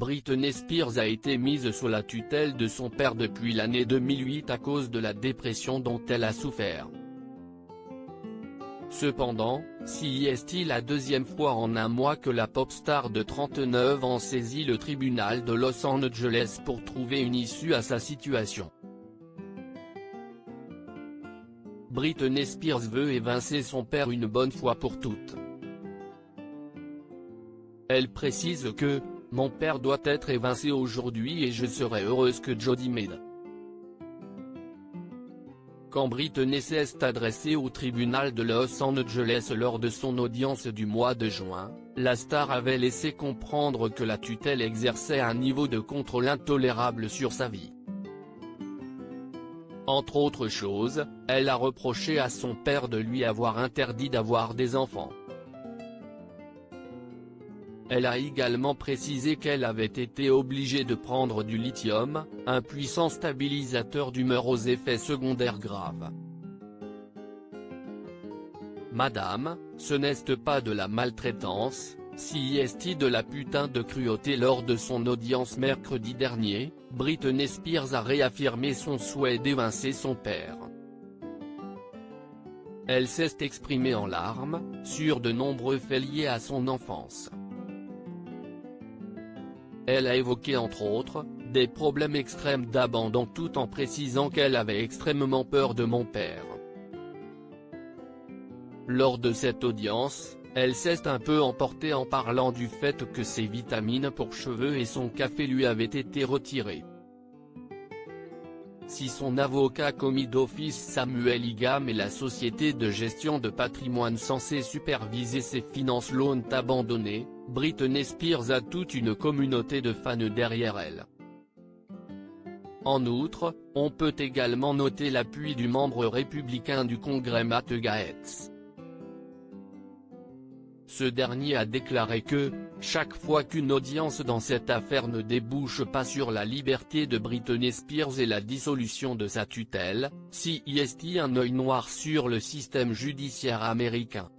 Britney Spears a été mise sous la tutelle de son père depuis l'année 2008 à cause de la dépression dont elle a souffert. Cependant, si est la deuxième fois en un mois que la pop star de 39 ans saisit le tribunal de Los Angeles pour trouver une issue à sa situation. Britney Spears veut évincer son père une bonne fois pour toutes. Elle précise que « Mon père doit être évincé aujourd'hui et je serai heureuse que Jody m'aide ». Quand Britney s'est adressée au tribunal de Los Angeles lors de son audience du mois de juin, la star avait laissé comprendre que la tutelle exerçait un niveau de contrôle intolérable sur sa vie. Entre autres choses, elle a reproché à son père de lui avoir interdit d'avoir des enfants. Elle a également précisé qu'elle avait été obligée de prendre du lithium, un puissant stabilisateur d'humeur aux effets secondaires graves. Madame, ce n'est pas de la maltraitance, si est de la putain de cruauté. Lors de son audience mercredi dernier, Britney Spears a réaffirmé son souhait d'évincer son père. Elle s'est exprimée en larmes, sur de nombreux faits liés à son enfance. Elle a évoqué entre autres, des problèmes extrêmes d'abandon tout en précisant qu'elle avait extrêmement peur de mon père. Lors de cette audience, elle s'est un peu emportée en parlant du fait que ses vitamines pour cheveux et son café lui avaient été retirés. Si son avocat commis d'office Samuel Igam et la société de gestion de patrimoine censée superviser ses finances l'ont abandonnée, Britney Spears a toute une communauté de fans derrière elle. En outre, on peut également noter l'appui du membre républicain du Congrès Matt Gaetz. Ce dernier a déclaré que, chaque fois qu'une audience dans cette affaire ne débouche pas sur la liberté de Britney Spears et la dissolution de sa tutelle, si est un œil noir sur le système judiciaire américain.